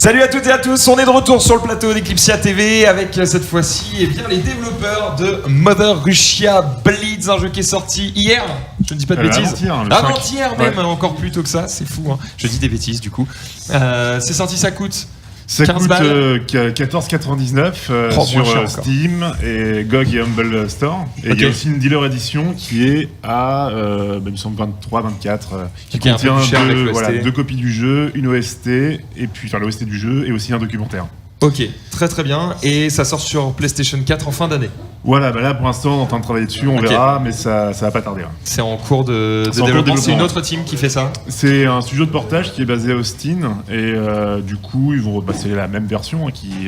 Salut à toutes et à tous, on est de retour sur le plateau d'Eclipsia TV avec cette fois-ci les développeurs de Mother Russia Bleeds, un jeu qui est sorti hier, je ne dis pas de bêtises. Avant-hier même, encore plus tôt que ça, c'est fou, hein. Je dis des bêtises du coup. C'est sorti, ça coûte Ça coûte 14,99 sur Steam et GOG et Humble Store. Et il y a aussi une dealer edition qui est à, il me semble 23, 24, qui contient deux copies du jeu, une OST, et puis l'OST du jeu et aussi un documentaire. Ok, très très bien. Et ça sort sur PlayStation 4 en fin d'année. Voilà, là pour l'instant on est en train de travailler dessus, on verra, mais ça va pas tarder. C'est en cours de développement. C'est une autre team qui fait ça. C'est un studio de portage qui est basé à Austin et du coup ils vont repasser la même version qui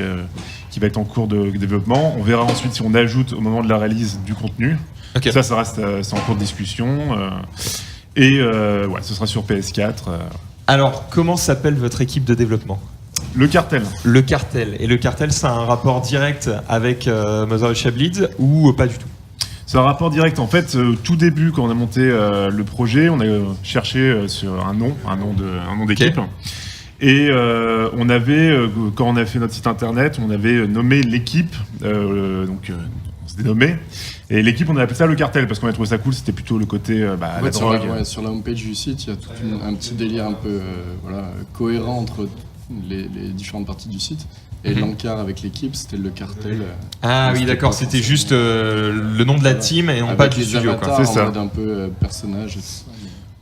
va être en cours de développement. On verra ensuite si on ajoute au moment de la release du contenu. Okay. Ça reste, c'est en cours de discussion et ce sera sur PS4. Alors comment s'appelle votre équipe de développement ? Le Cartel. Le Cartel. Et le Cartel, ça a un rapport direct avec Mother Russia Bleeds ou pas du tout ? C'est un rapport direct. En fait, tout début, quand on a monté le projet, on a cherché sur un nom d'équipe. Okay. Et on avait, quand on a fait notre site internet, on avait nommé l'équipe. On se dénommait. Et l'équipe, on a appelé ça le Cartel parce qu'on a trouvé ça cool. C'était plutôt le côté la drogue. Sur la homepage du site, il y a tout un petit délire un peu cohérent entre les différentes parties du site. Et l'encart avec l'équipe, c'était le Cartel. Ah oui, d'accord, c'était juste le nom de la team et non pas du studio. C'est ça. En mode un peu personnage et tout ça.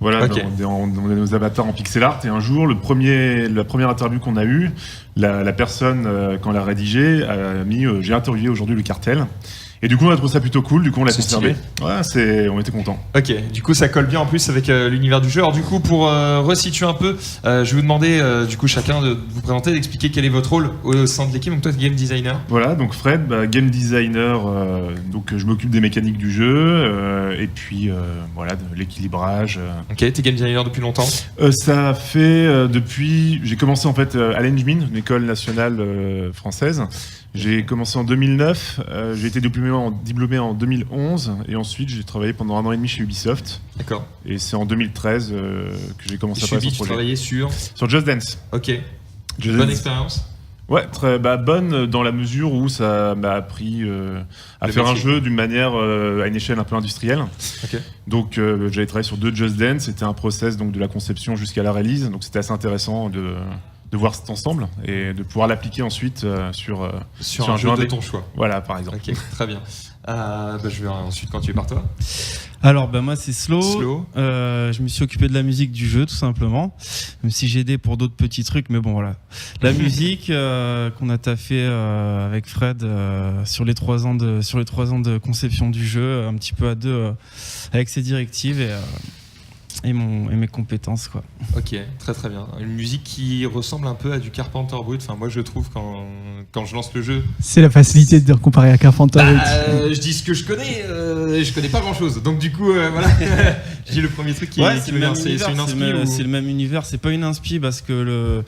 Voilà, okay. On a nos avatars en pixel art. Et un jour, la première interview qu'on a eue, la personne, quand elle a rédigé, a mis j'ai interviewé aujourd'hui le Cartel. Et du coup, on a trouvé ça plutôt cool, du coup, on l'a conservé. Ouais, on était contents. Ok, du coup, ça colle bien en plus avec l'univers du jeu. Alors, du coup, pour resituer un peu, je vais vous demander, du coup, chacun de vous présenter, d'expliquer quel est votre rôle au sein de l'équipe. Donc, toi, game designer. Voilà, donc Fred, game designer, donc je m'occupe des mécaniques du jeu, et puis, de l'équilibrage. Ok, t'es game designer depuis longtemps ? Ça fait depuis. J'ai commencé en fait à l'Engmin, une école nationale française. J'ai commencé en 2009, j'ai été diplômé en 2011 et ensuite j'ai travaillé pendant 1 an et demi chez Ubisoft. D'accord. Et c'est en 2013 que j'ai commencé à travailler sur ce projet. Tu travaillais sur Just Dance. Ok. Bonne expérience ? Ouais, très bonne dans la mesure où ça m'a appris à faire un jeu d'une manière à une échelle un peu industrielle. Okay. Donc j'avais travaillé sur 2 Just Dance, c'était un process donc de la conception jusqu'à la release, donc c'était assez intéressant de voir cet ensemble et de pouvoir l'appliquer ensuite sur un jeu de ton choix. Voilà, par exemple. Ok, très bien. Je vais ensuite continuer par toi. Alors, moi, c'est Slow. Je me suis occupé de la musique du jeu, tout simplement. Même si j'ai aidé pour d'autres petits trucs, mais bon, voilà. La musique qu'on a taffé avec Fred sur les 3 ans de conception du jeu, un petit peu à deux avec ses directives et mes compétences, quoi. Ok, très très bien. Une musique qui ressemble un peu à du Carpenter Brut. Enfin, moi je trouve quand je lance le jeu. C'est la facilité de comparer à Carpenter Brut. Je dis ce que je connais. Je connais pas grand chose. Donc du coup, voilà. Je dis le premier truc qui c'est le même univers. C'est le même univers. C'est pas une inspi parce que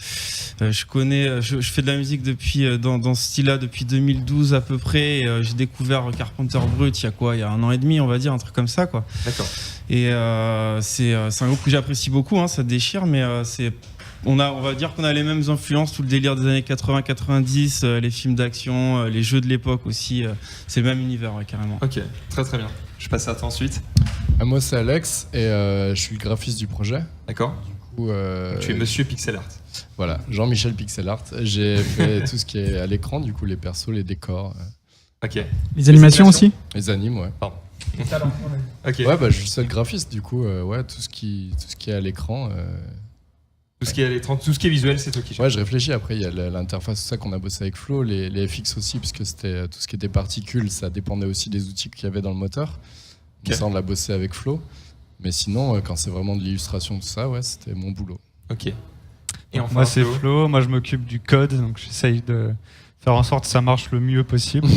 je fais de la musique depuis dans ce style-là depuis 2012 à peu près. Et, j'ai découvert Carpenter Brut il y a 1 an et demi, on va dire, un truc comme ça, quoi. D'accord. Et c'est un groupe que j'apprécie beaucoup, hein, ça déchire, mais on va dire qu'on a les mêmes influences, tout le délire des années 80-90, les films d'action, les jeux de l'époque aussi, c'est le même univers, ouais, carrément. Ok, très très bien. Je passe à toi ensuite. Moi c'est Alex et je suis le graphiste du projet. D'accord. Du coup, tu es Monsieur Pixel Art. Voilà, Jean-Michel Pixel Art. J'ai fait tout ce qui est à l'écran, du coup les persos, les décors. Ok. Les animations aussi ? Les animes, ouais. Pardon. Okay. Ouais, je suis seul graphiste, du coup, tout ce qui est à l'écran. Tout ce qui est visuel, c'est toi qui cherches. Ouais, je réfléchis. Après, il y a l'interface, tout ça qu'on a bossé avec Flo, les FX aussi, puisque c'était tout ce qui était particules, ça dépendait aussi des outils qu'il y avait dans le moteur. Okay. Ça, on l'a bossé avec Flo. Mais sinon, quand c'est vraiment de l'illustration, tout ça, ouais, c'était mon boulot. Ok. Et enfin, moi, c'est Flo. Moi, je m'occupe du code, donc j'essaye de faire en sorte que ça marche le mieux possible.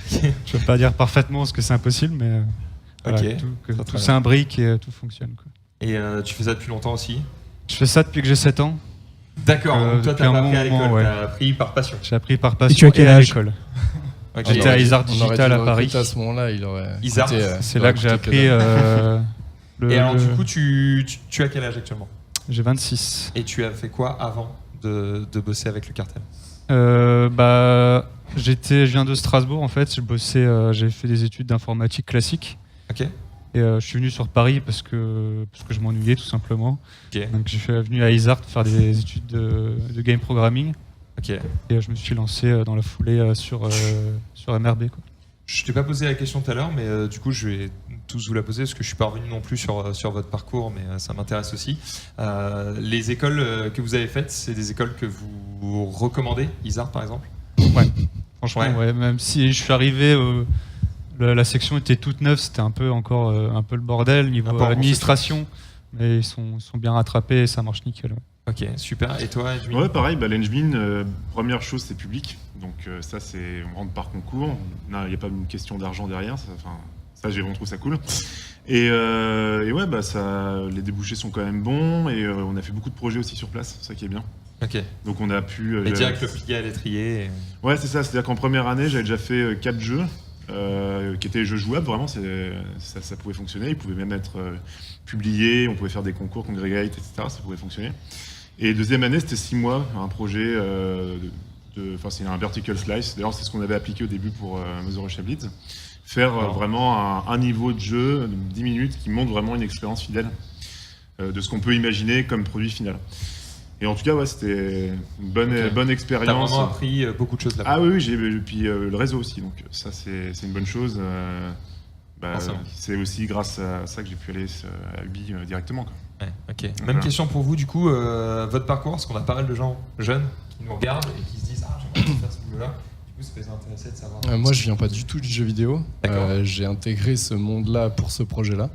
Je ne veux pas dire parfaitement parce que c'est impossible, mais tout s'imbrique et tout fonctionne, quoi. Et tu fais ça depuis longtemps aussi ? Je fais ça depuis que j'ai 7 ans. D'accord, donc toi t'as pas appris à l'école, ouais. T'as appris par passion. J'ai appris par passion. Et tu as quel âge ? À l'école. Okay. J'étais à Isart Digital à Paris. À ce moment-là, il aurait. C'est là que j'ai appris. Et alors du coup, tu as quel âge actuellement ? J'ai 26. Et tu as fait quoi avant de bosser avec le cartel? Je viens de Strasbourg en fait. J'ai fait des études d'informatique classique. Ok. Et je suis venu sur Paris parce que je m'ennuyais tout simplement. Ok. Donc je suis venu à Isart faire des études de game programming. Ok. Et je me suis lancé dans la foulée sur MRB, quoi. Je t'ai pas posé la question tout à l'heure, mais du coup, je vais tous vous la poser parce que je suis pas revenu non plus sur votre parcours, mais ça m'intéresse aussi. Les écoles que vous avez faites, c'est des écoles que vous recommandez, Isart par exemple? Ouais. Franchement, ouais. Même si je suis arrivé, la section était toute neuve, c'était un peu le bordel niveau administration, mais ils sont bien rattrapés et ça marche nickel. Ouais. Ok, super. Et toi, Edwin? Ouais, pareil, l'Engevin, première chose, c'est public. Donc ça, on rentre par concours. Il n'y a pas une question d'argent derrière. Ça, on trouve ça cool. Et ouais, les débouchés sont quand même bons. Et on a fait beaucoup de projets aussi sur place, c'est ça qui est bien. Ok. Donc on a pu... Et direct le plier à l'étrier. Ouais, c'est ça. C'est-à-dire qu'en première année, j'avais déjà fait 4 jeux. Qui étaient des jeux jouables, vraiment, ça pouvait fonctionner. Ils pouvaient même être publiés, on pouvait faire des concours, Congregate, etc. Ça pouvait fonctionner. Et deuxième année, c'était 6 mois, un projet c'est un vertical slice. D'ailleurs, c'est ce qu'on avait appliqué au début pour Mother Russia Blitz. Faire vraiment un niveau de jeu de 10 minutes qui montre vraiment une expérience fidèle de ce qu'on peut imaginer comme produit final. Et en tout cas, ouais, c'était une bonne expérience. T'as vraiment appris beaucoup de choses là-bas. Ah oui, puis le réseau aussi. Donc ça, c'est une bonne chose. C'est aussi grâce à ça que j'ai pu aller à Ubi directement, quoi. Ouais, ok. Même question pour vous, du coup, votre parcours, parce qu'on a pas mal de gens jeunes qui nous regardent et qui se disent j'aimerais faire ce boulot-là. Du coup, ça peut être intéressant de savoir. Moi, je viens pas du tout du jeu vidéo. J'ai intégré ce monde-là pour ce projet-là.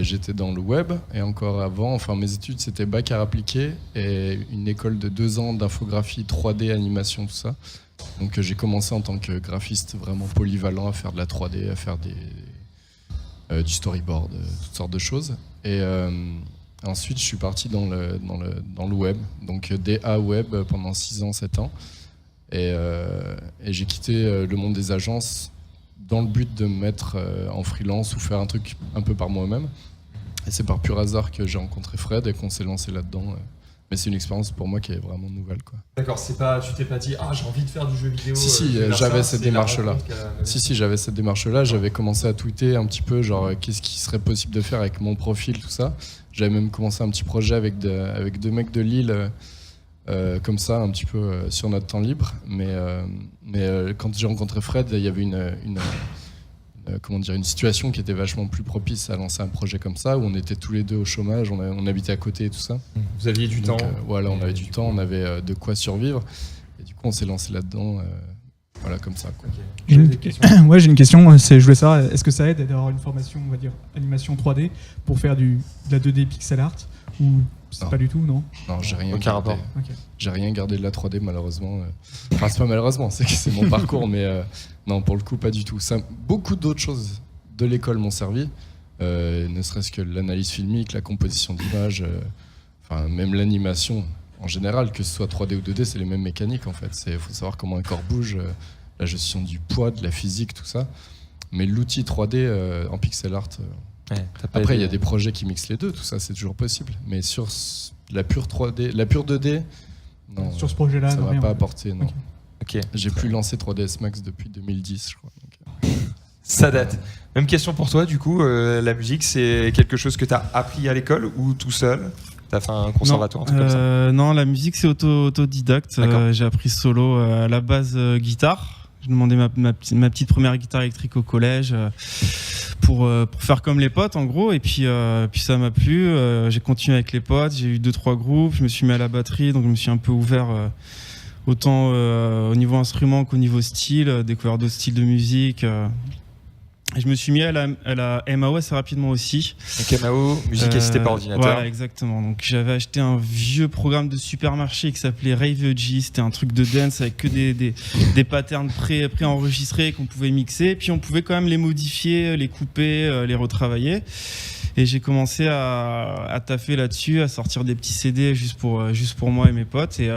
J'étais dans le web et encore avant, mes études c'était bac art appliqué et une école de 2 ans d'infographie, 3D, animation, tout ça. Donc j'ai commencé en tant que graphiste vraiment polyvalent à faire de la 3D, à faire du storyboard, toutes sortes de choses. Et ensuite je suis parti dans le web, donc DA web pendant 6 ans, 7 ans. Et j'ai quitté le monde des agences dans le but de me mettre en freelance ou faire un truc un peu par moi-même. Et c'est par pur hasard que j'ai rencontré Fred et qu'on s'est lancé là-dedans. Mais c'est une expérience pour moi qui est vraiment nouvelle, quoi. D'accord, tu t'es pas dit j'ai envie de faire du jeu vidéo. Si, j'avais cette démarche-là. Si, j'avais cette démarche-là. J'avais commencé à tweeter un petit peu, genre qu'est-ce qui serait possible de faire avec mon profil, tout ça. J'avais même commencé un petit projet avec 2 mecs de Lille. Comme ça, un petit peu sur notre temps libre, mais quand j'ai rencontré Fred, il y avait une situation qui était vachement plus propice à lancer un projet comme ça, où on était tous les deux au chômage, on habitait à côté et tout ça. Vous aviez du temps. Voilà, on avait du temps, on avait de quoi survivre, et du coup on s'est lancé là-dedans, voilà, comme ça, quoi. Okay. J'ai une question, je voulais savoir, est-ce que ça aide d'avoir une formation, on va dire, animation 3D pour faire de la 2D pixel art, ou c'est pas du tout, non? Non, j'ai rien Aucun gardé. rapport. Okay. J'ai rien gardé de la 3D, malheureusement. Enfin, c'est pas malheureusement, c'est mon parcours, mais non, pour le coup, pas du tout. Beaucoup d'autres choses de l'école m'ont servi, ne serait-ce que l'analyse filmique, la composition d'images, même l'animation en général, que ce soit 3D ou 2D, c'est les mêmes mécaniques en fait. Il faut savoir comment un corps bouge, la gestion du poids, de la physique, tout ça. Mais l'outil 3D en pixel art... Après, il y a des projets qui mixent les deux, tout ça, c'est toujours possible. Mais sur la pure 3D, la pure 2D, non, sur ce projet-là, ça m'a pas apporté, non. Okay. J'ai plus lancé 3ds Max depuis 2010, je crois. Donc, ça date. Même question pour toi, du coup, la musique, c'est quelque chose que tu as appris à l'école ou tout seul? Tu as fait un conservatoire, un truc comme ça? Non, la musique, c'est autodidacte. J'ai appris solo à la base guitare. J'ai demandé ma petite première guitare électrique au collège pour faire comme les potes en gros, et puis ça m'a plu. J'ai continué avec les potes, j'ai eu 2-3 groupes, je me suis mis à la batterie, donc je me suis un peu ouvert autant au niveau instrument qu'au niveau style, découvert d'autres styles de musique. Je me suis mis à la MAO assez rapidement aussi. Donc MAO, musique assistée par ordinateur. Voilà, exactement. Donc j'avais acheté un vieux programme de supermarché qui s'appelait Rave EG. C'était un truc de dance avec que des patterns pré-enregistrés qu'on pouvait mixer. Et puis on pouvait quand même les modifier, les couper, les retravailler. Et j'ai commencé à taffer là-dessus, à sortir des petits CD juste pour moi et mes potes. Et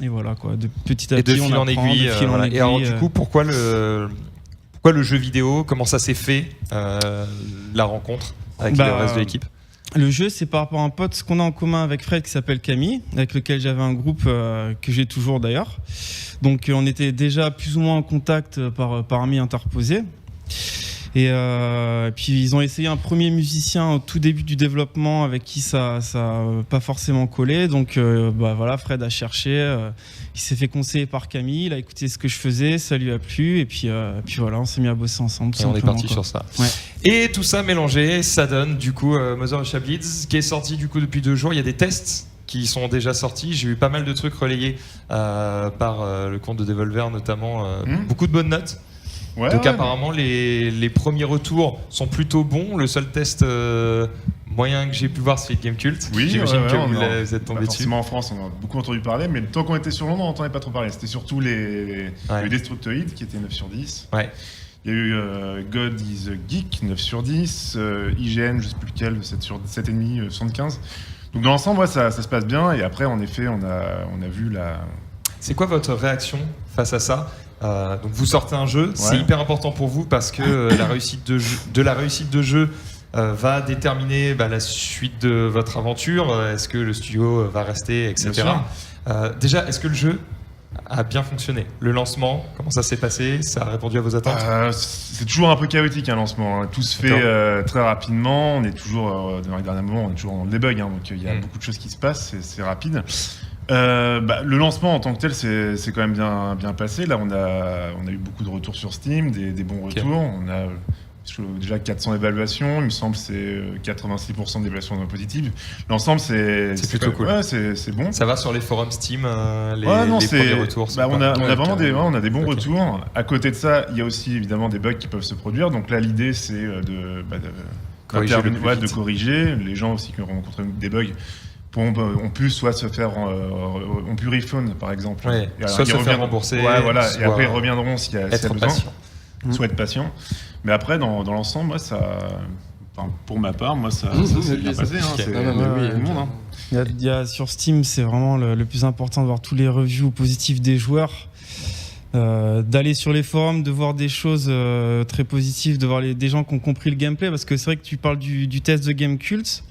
voilà quoi. De petit à petit, on apprend, de fil en aiguille. Et alors du coup, pourquoi le jeu vidéo, comment ça s'est fait, la rencontre avec le reste de l'équipe? Le jeu, c'est par rapport à un pote qu'on a en commun avec Fred qui s'appelle Camille, avec lequel j'avais un groupe que j'ai toujours d'ailleurs. Donc on était déjà plus ou moins en contact par amis interposés. Et puis ils ont essayé un premier musicien au tout début du développement avec qui ça pas forcément collé. Donc voilà, Fred a cherché, il s'est fait conseiller par Camille, il a écouté ce que je faisais, ça lui a plu et puis voilà, on s'est mis à bosser ensemble. Et on est parti sur ça. Ouais. Et tout ça mélangé, ça donne du coup Mother Russia Bleeds qui est sorti du coup depuis 2 jours. Il y a des tests qui sont déjà sortis. J'ai eu pas mal de trucs relayés par le compte de Devolver notamment, beaucoup de bonnes notes. Ouais, Donc apparemment les premiers retours sont plutôt bons. Le seul test moyen que j'ai pu voir, c'est le Gamecult. Oui, j'imagine que vous êtes pas tombé dessus. Forcément en France, on a beaucoup entendu parler, mais le temps qu'on était sur Londres, on n'entendait pas trop parler. C'était surtout les Destructoid qui étaient 9 sur 10. Ouais. Il y a eu God is a Geek, 9 sur 10. IGN, je sais plus lequel, 7,5, 75. Donc dans l'ensemble, ça se passe bien. Et après, en effet, on a vu la... C'est quoi votre réaction face à ça ? Donc vous sortez un jeu, c'est hyper important pour vous parce que la réussite de jeu va déterminer la suite de votre aventure. Est-ce que le studio va rester, etc. Déjà, est-ce que le jeu a bien fonctionné? Le lancement, comment ça s'est passé? Ça a répondu à vos attentes? C'est toujours un peu chaotique un lancement. Tout se fait très rapidement. On est toujours dans les derniers moments, on est toujours dans le debug, donc il y a beaucoup de choses qui se passent. C'est rapide. Le lancement en tant que tel, c'est quand même bien passé. Là, on a eu beaucoup de retours sur Steam, des bons retours. On a déjà 400 évaluations. Il me semble que c'est 86% d'évaluations positives. L'ensemble, c'est plutôt cool. Ouais, c'est bon. Ça va sur les forums Steam, les premiers retours. On a des bons retours. À côté de ça, il y a aussi évidemment des bugs qui peuvent se produire. Donc là, l'idée, c'est de corriger. Les gens aussi qui ont rencontré des bugs ont pu soit se faire ont pu refund par exemple, soit se faire rembourser, et après ils reviendront s'il y a besoin, soit être patient. Mais après dans l'ensemble, pour ma part, ça s'est bien passé. Il y a sur Steam, c'est vraiment le plus important de voir tous les reviews positifs des joueurs. D'aller sur les forums, de voir des choses très positives, de voir des gens qui ont compris le gameplay, parce que c'est vrai que tu parles du test de Gamecult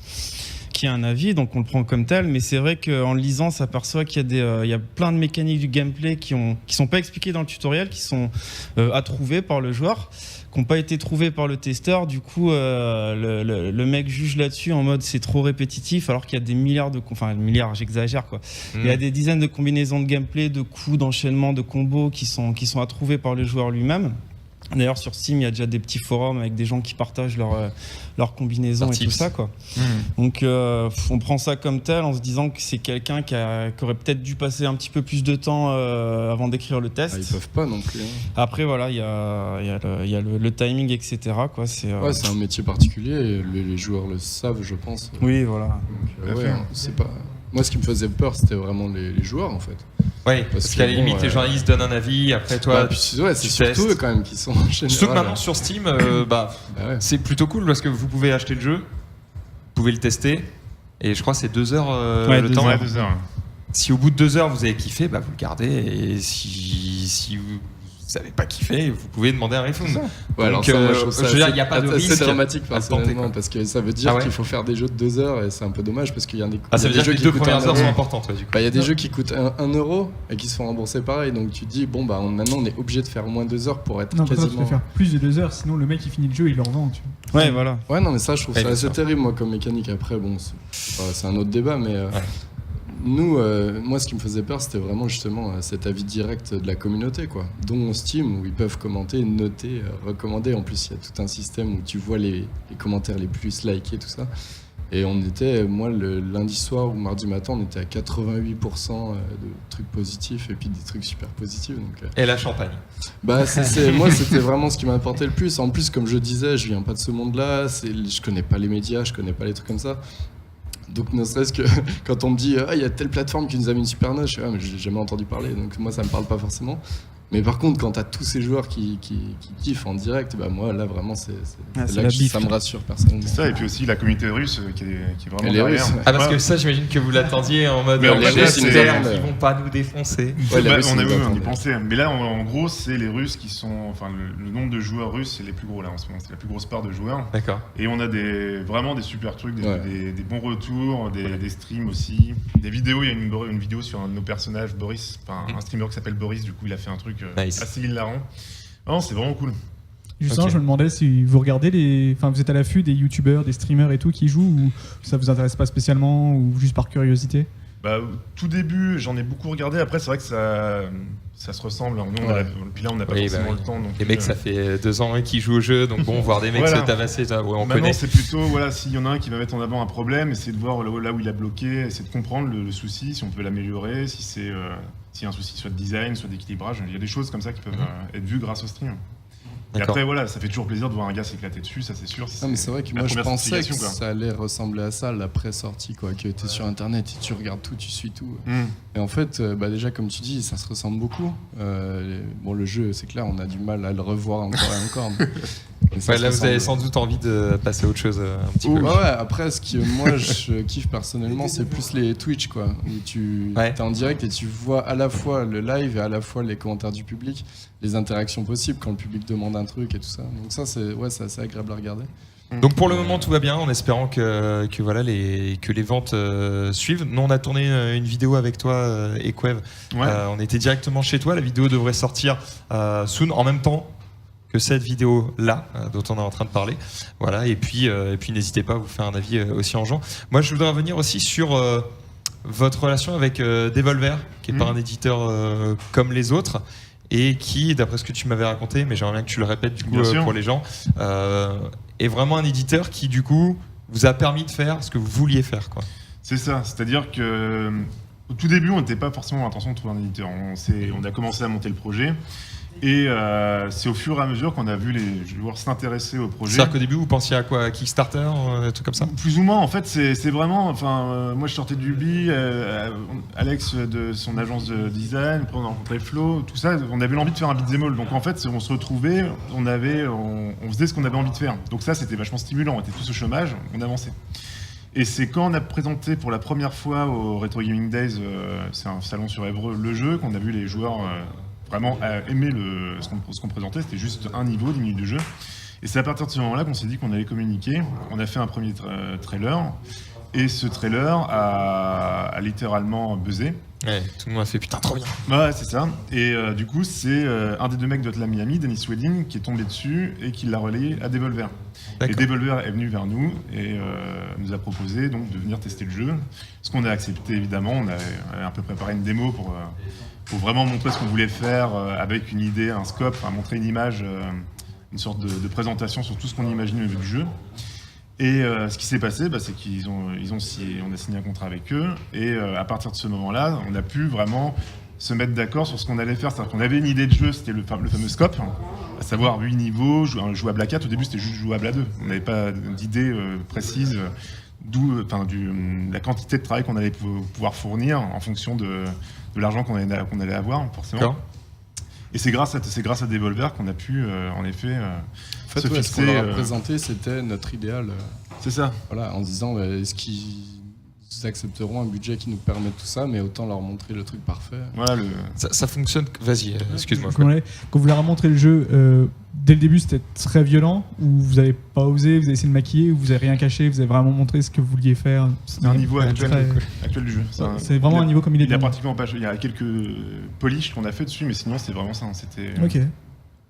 qui a un avis, donc on le prend comme tel, mais c'est vrai qu'en le lisant, on s'aperçoit qu'il y a plein de mécaniques du gameplay qui sont pas expliquées dans le tutoriel, qui sont à trouver par le joueur, qui n'ont pas été trouvées par le testeur. Du coup, le mec juge là-dessus en mode c'est trop répétitif, alors qu'il y a des milliards j'exagère quoi. Il y a des dizaines de combinaisons de gameplay, de coups, d'enchaînements, de combos qui sont à trouver par le joueur lui-même. D'ailleurs, sur Steam, il y a déjà des petits forums avec des gens qui partagent leurs combinaisons et tout ça, quoi. Donc, on prend ça comme tel en se disant que c'est quelqu'un qui aurait peut-être dû passer un petit peu plus de temps avant d'écrire le test. Ils peuvent pas non plus. Après, voilà, il y a le timing, etc. quoi. C'est un métier particulier et les joueurs le savent, je pense. Oui, voilà. Donc, c'est pas... Moi, ce qui me faisait peur, c'était vraiment les joueurs, en fait. Oui, parce qu'à la limite, les journalistes donnent un avis, après toi, c'est surtout eux quand même qui sont en général. Surtout que maintenant sur Steam, c'est plutôt cool parce que vous pouvez acheter le jeu, vous pouvez le tester, et je crois que c'est 2 heures le temps. 2 heures. Si au bout de 2 heures vous avez kiffé, vous le gardez, et si vous savez pas kiffé, vous pouvez demander un refund. Alors ça, moi, je trouve ça il n'y a pas de risque. C'est dramatique personnellement, parce que ça veut dire qu'il faut faire des jeux de 2 heures et c'est un peu dommage parce qu'il y a des ça veut dire que les 2 premières heures sont importantes. Il y a des jeux qui coûtent 1 euro et qui se font rembourser pareil, donc tu te dis maintenant on est obligé de faire au moins 2 heures pour être quasiment... tu peux faire plus de 2 heures, sinon le mec il finit le jeu, il le revend. Ouais, voilà. Ouais, non mais ça je trouve ça assez terrible moi comme mécanique. Après c'est un autre débat, mais... Nous, moi, ce qui me faisait peur, c'était vraiment justement cet avis direct de la communauté, quoi. Dont Steam, où ils peuvent commenter, noter, recommander. En plus, il y a tout un système où tu vois les commentaires les plus likés, tout ça. Et on était, moi, le lundi soir ou mardi matin, on était à 88% de trucs positifs et puis des trucs super positifs. Donc, et la champagne. Moi, c'était vraiment ce qui m'apportait le plus. En plus, comme je disais, je viens pas de ce monde-là. Je connais pas les médias, je connais pas les trucs comme ça. Donc ne serait-ce que quand on me dit il y a telle plateforme qui nous a mis une super note, je dis mais j'ai jamais entendu parler, donc moi ça me parle pas forcément. Mais par contre, quand t'as tous ces joueurs qui kiffent en direct, bah moi là vraiment c'est c'est là la que bif. ça me rassure personnellement. C'est ça, et puis aussi la communauté russe qui est vraiment Et les derrière. Russes, ouais. Ah, parce que ça, j'imagine que vous l'attendiez en mode Mais les Russes, ils nous j'espère attendent. qu'ils vont pas nous défoncer. Ouais, les Bah, Russes, on ils nous y attendent. pensait. Mais là, en gros, c'est les Russes qui sont. Enfin, le nombre de joueurs russes, c'est les plus gros là en ce moment. C'est la plus grosse part de joueurs. D'accord. Et on a vraiment des super trucs, Ouais. des bons retours, des streams aussi. Des vidéos, il y a une vidéo sur un de nos personnages, Boris, un streamer qui s'appelle Boris, du coup, il a fait un truc Nice. assez hilarant. Non, c'est vraiment cool. Justement, Ok. je me demandais si vous regardez enfin, vous êtes à l'affût des youtubeurs, des streamers et tout qui jouent, ou ça vous intéresse pas spécialement, ou juste par curiosité? Bah, tout début, j'en ai beaucoup regardé. Après, c'est vrai que ça se ressemble. Nous, puis là, on n'a pas Oui, forcément bah oui. le temps. Donc, Les mecs, ça fait 2 ans qu'ils jouent au jeu, donc bon, voir des mecs Voilà. se tabasser, ça, ouais, on Maintenant, connaît. c'est plutôt, voilà, s'il y en a un qui va mettre en avant un problème, essayer de voir là où il a bloqué, essayer de comprendre le souci, si on peut l'améliorer, s'il y a un souci soit de design, soit d'équilibrage. Il y a des choses comme ça qui peuvent être vues grâce au stream. Et D'accord. après, voilà, ça fait toujours plaisir de voir un gars s'éclater dessus, ça c'est sûr. Non, mais c'est vrai que la moi je première pensais que certification, quoi. ça allait ressembler à ça, la pré-sortie, quoi, que t'es sur internet et tu regardes tout, tu suis tout. Et en fait, bah déjà comme tu dis, ça se ressemble beaucoup. Bon, le jeu, c'est clair, on a du mal à le revoir encore et encore. Mais ça Ouais, se là, vous avez ressemble. sans doute envie de passer à autre chose un petit peu. Ouais, après, ce que moi je kiffe personnellement, c'est plus les Twitch, quoi, où tu es en direct et tu vois à la fois le live et à la fois les commentaires du public, les interactions possibles quand le public demande un truc et tout ça. Donc ça, c'est assez agréable à regarder. Donc pour le moment tout va bien, en espérant que voilà que les ventes suivent. Nous on a tourné une vidéo avec toi Equev. Ouais. On était directement chez toi. La vidéo devrait sortir soon, en même temps que cette vidéo là dont on est en train de parler. Voilà. Et puis n'hésitez pas à vous faire un avis aussi en jouant. Moi je voudrais revenir aussi sur votre relation avec Devolver, qui est pas un éditeur comme les autres. Et qui, d'après ce que tu m'avais raconté, mais j'aimerais bien que tu le répètes du coup Bien sûr. pour les gens, est vraiment un éditeur qui du coup vous a permis de faire ce que vous vouliez faire, quoi. C'est ça, c'est-à-dire que au tout début, on n'était pas forcément en intention de trouver un éditeur. On a commencé à monter le projet. Et c'est au fur et à mesure qu'on a vu les joueurs s'intéresser au projet. C'est-à-dire qu'au début, vous pensiez à quoi? Kickstarter, un truc comme ça? Plus ou moins, en fait, c'est vraiment. Enfin, moi, je sortais du UBI, Alex de son agence de design, après on a rencontré Flo, tout ça. On avait l'envie de faire un beat'em all. Donc en fait, on se retrouvait, on faisait ce qu'on avait envie de faire. Donc ça, c'était vachement stimulant. On était tous au chômage, on avançait. Et c'est quand on a présenté pour la première fois au Retro Gaming Days, c'est un salon sur Évreux, le jeu, qu'on a vu les joueurs vraiment aimer ce qu'on présentait. C'était juste un niveau, 10 minutes de jeu. Et c'est à partir de ce moment-là qu'on s'est dit qu'on allait communiquer. On a fait un premier trailer. Et ce trailer a littéralement buzzé. Ouais, tout le monde a fait putain, trop bien. Ouais, c'est ça. Et du coup, c'est un des deux mecs de Hotline Miami, Dennis Wedding, qui est tombé dessus et qui l'a relayé à Devolver. Et Devolver est venu vers nous et nous a proposé donc de venir tester le jeu. Ce qu'on a accepté évidemment. On a un peu préparé une démo pour vraiment montrer ce qu'on voulait faire avec une idée, un scope, montrer une image, une sorte de présentation sur tout ce qu'on imagine au vu du jeu. Et ce qui s'est passé, c'est on a signé un contrat avec eux, et à partir de ce moment-là, on a pu vraiment se mettre d'accord sur ce qu'on allait faire. C'est-à-dire qu'on avait une idée de jeu, c'était le fameux scope, à savoir 8 niveaux, jouable à 4. Au début, c'était juste jouable à 2. On n'avait pas d'idée précise, d'où la quantité de travail qu'on allait pouvoir fournir en fonction de l'argent qu'on allait avoir, forcément. D'accord. Et c'est grâce à Devolver qu'on a pu, en effet, En fait, se ce fixer. qu'on leur a présenté, c'était notre idéal. C'est ça. Voilà, en se disant, est-ce qu'ils accepteront un budget qui nous permet tout ça, mais autant leur montrer le truc parfait. Voilà, ça fonctionne. Vas-y, excuse-moi. Quand vous leur avez montré le jeu, dès le début, c'était très violent, ou vous n'avez pas osé, vous avez essayé de maquiller, ou vous n'avez rien caché, vous avez vraiment montré ce que vous vouliez faire? C'est un niveau actuel du jeu. C'est vraiment un niveau comme il est. Il y a pratiquement pas. Il y a quelques polish qu'on a fait dessus, mais sinon c'est vraiment ça. C'était. Ok.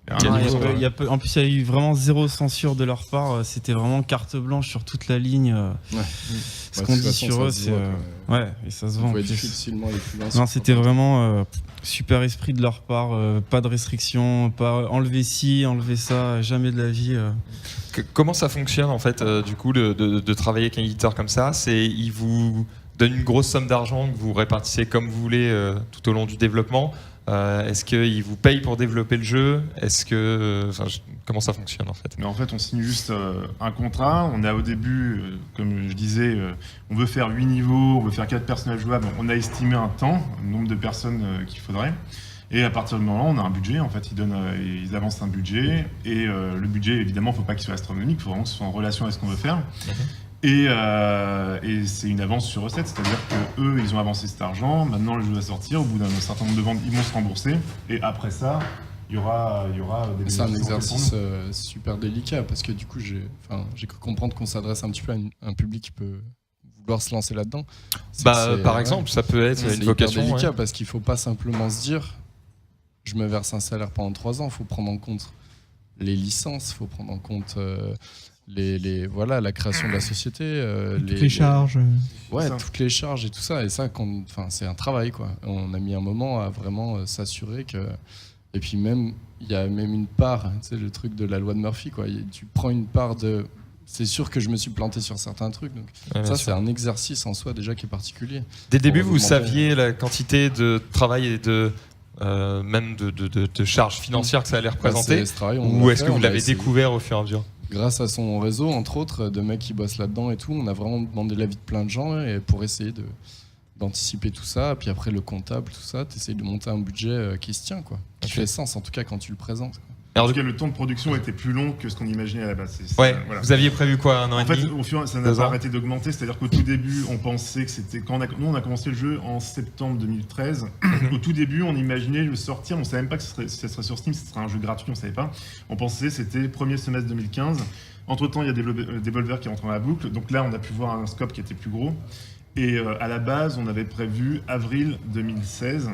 En plus, il y a eu vraiment zéro censure de leur part. C'était vraiment carte blanche sur toute la ligne. Ce qu'on dit sur eux, c'est. Ouais, et ça se vend. On pouvait difficilement aller plus loin. Non, c'était vraiment super esprit de leur part. Pas de restrictions, pas enlever ci, enlever ça, jamais de la vie. Comment ça fonctionne en fait, du coup, de travailler avec un éditeur comme ça? Il vous donne une grosse somme d'argent que vous répartissez comme vous voulez tout au long du développement. Est-ce qu'il vous paye pour développer le jeu? Comment ça fonctionne en fait? Mais en fait, on signe juste un contrat. On a au début, comme je disais, on veut faire 8 niveaux, on veut faire 4 personnages jouables. On a estimé un temps, un nombre de personnes qu'il faudrait. Et à partir du moment où on a un budget, en fait, ils avancent un budget. Et le budget, évidemment, il ne faut pas qu'il soit astronomique, il faut vraiment que ce soit en relation avec ce qu'on veut faire. Et c'est une avance sur recette, c'est-à-dire qu'eux, ils ont avancé cet argent, maintenant le jeu va sortir, au bout d'un certain nombre de ventes, ils vont se rembourser, et après ça, il y aura des... C'est un exercice super délicat, parce que du coup, j'ai cru comprendre qu'on s'adresse un petit peu à un public qui peut vouloir se lancer là-dedans. Par exemple, ça peut être une vocation. C'est délicat, parce qu'il ne faut pas simplement se dire, je me verse un salaire pendant 3 ans, il faut prendre en compte les licences, il faut prendre en compte... la création de la société, toutes les charges. Toutes les charges et tout ça. Et ça, c'est un travail, quoi. On a mis un moment à vraiment s'assurer que. Et puis même, il y a même une part, tu sais, le truc de la loi de Murphy, quoi. Tu prends une part de. C'est sûr que je me suis planté sur certains trucs. Donc ça, c'est un exercice en soi déjà qui est particulier. Dès le début, vous saviez la quantité de travail et de. Même de charges financières que ça allait représenter, ou est-ce que vous l'avez découvert au fur et à mesure? Grâce à son réseau, entre autres, de mecs qui bossent là-dedans et tout, on a vraiment demandé l'avis de plein de gens et pour essayer d'anticiper tout ça. Puis après, le comptable, tout ça, tu essayes de monter un budget qui se tient, quoi. Qui fait sens, en tout cas, quand tu le présentes, quoi. En tout cas, le temps de production était plus long que ce qu'on imaginait à la base. Voilà. Vous aviez prévu quoi, 1 an et demi? En fait, au fur et à mesure, ça n'a pas arrêté d'augmenter. C'est-à-dire qu'au tout début, on pensait que c'était... Nous, on a commencé le jeu en septembre 2013. Au tout début, on imaginait le sortir. On ne savait même pas que ça serait sur Steam, ce serait un jeu gratuit, on ne savait pas. On pensait que c'était premier semestre 2015. Entre-temps, il y a Devolver qui rentre dans la boucle. Donc là, on a pu voir un scope qui était plus gros. Et à la base, on avait prévu avril 2016.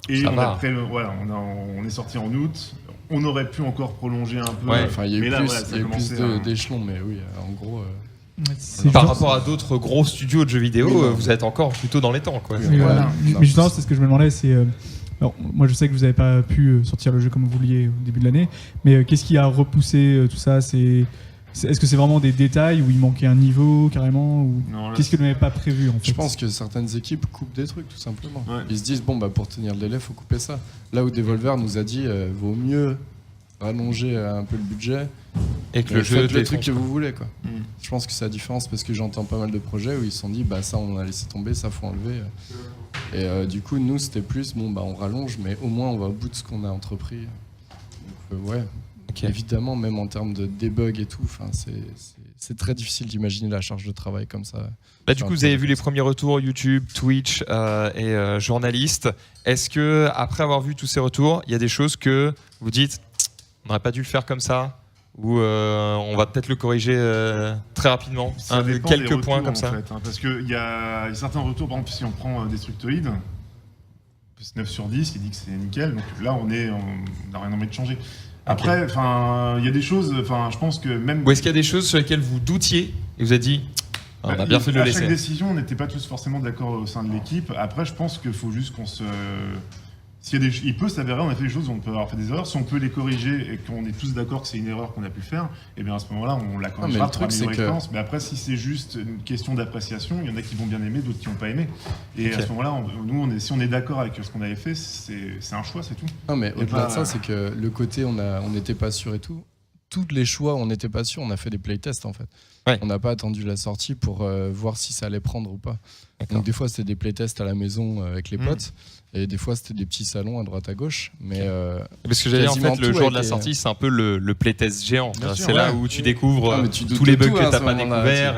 Et on est sorti en août. On aurait pu encore prolonger un peu. Il y a eu plus d'échelons, mais oui, en gros... Par rapport à d'autres gros studios de jeux vidéo, vous êtes encore plutôt dans les temps, quoi. Mais justement, c'est ce que je me demandais, c'est... Alors, moi, je sais que vous n'avez pas pu sortir le jeu comme vous vouliez au début de l'année, mais qu'est-ce qui a repoussé tout ça? Est-ce que c'est vraiment des détails où il manquait un niveau carrément, ou qu'est-ce que vous n'avez pas prévu, en fait? Je pense que certaines équipes coupent des trucs, tout simplement. Ils se disent, pour tenir le délai, il faut couper ça. Là où Devolver nous a dit, vaut mieux rallonger un peu le budget et que le jeu faites le truc que vous voulez, quoi. Je pense que c'est la différence, parce que j'entends pas mal de projets où ils se sont dit, ça on a laissé tomber, ça faut enlever. Et du coup, nous, c'était plus, on rallonge, mais au moins on va au bout de ce qu'on a entrepris. Donc, évidemment, même en termes de debug et tout, c'est très difficile d'imaginer la charge de travail comme ça. Du coup, vous avez vu les premiers retours YouTube, Twitch et journalistes. Est-ce que, après avoir vu tous ces retours, il y a des choses que vous dites, on n'aurait pas dû le faire comme ça, ou on va peut-être le corriger très rapidement, quelques points comme ça, parce qu'il y a certains retours, par exemple, si on prend Destructoid, 9 sur 10, il dit que c'est nickel, donc là on n'a rien envie de changer. Après, il y a des choses, je pense que même... Ou est-ce qu'il y a des choses sur lesquelles vous doutiez et vous avez dit, on a bien fait de le laisser? À chaque décision, on n'était pas tous forcément d'accord au sein de l'équipe. Après, je pense qu'il faut juste qu'on se... Il peut s'avérer, on a fait des choses où on peut avoir fait des erreurs. Si on peut les corriger et qu'on est tous d'accord que c'est une erreur qu'on a pu faire, et bien à ce moment-là, on la corrigera pour améliorer l'expérience. Mais après, si c'est juste une question d'appréciation, il y en a qui vont bien aimer, d'autres qui n'ont pas aimé. Et à ce moment-là, si on est d'accord avec ce qu'on avait fait, c'est un choix, c'est tout. Non, mais au-delà de ça, c'est que le côté on n'était pas sûr et tout. Tous les choix, on n'était pas sûr. On a fait des playtests, en fait. On n'a pas attendu la sortie pour voir si ça allait prendre ou pas. Donc des fois, c'était des playtests à la maison avec les potes. Et des fois, c'était des petits salons à droite à gauche. Mais parce que j'allais dire, en fait, le jour de la sortie, c'est un peu le playtest géant. C'est là où tu découvres tous les bugs que tu n'as pas découverts.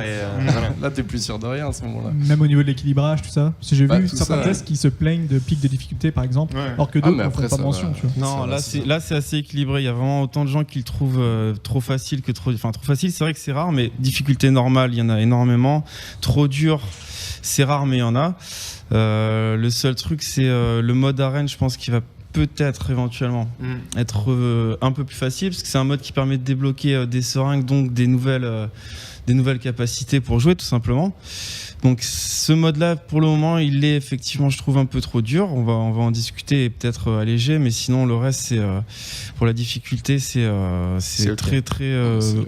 Là, tu n'es plus sûr de rien à ce moment-là. Même au niveau de l'équilibrage, tout ça. Parce que j'ai vu certains tests qui se plaignent de pics de difficulté, par exemple, alors que d'autres n'en font pas mention. Non, là, c'est assez équilibré. Il y a vraiment autant de gens qui le trouvent trop facile que trop... Enfin, trop facile, c'est vrai que c'est rare, mais difficulté normale, il y en a énormément. Trop dur, c'est rare, mais il y en a. Le seul truc, c'est le mode arène, je pense qu'il va peut-être éventuellement être un peu plus facile, parce que c'est un mode qui permet de débloquer des seringues, donc des nouvelles capacités pour jouer, tout simplement. Donc ce mode-là, pour le moment, il est effectivement, je trouve, un peu trop dur. On va en discuter et peut-être alléger, mais sinon le reste, c'est pour la difficulté, c'est très très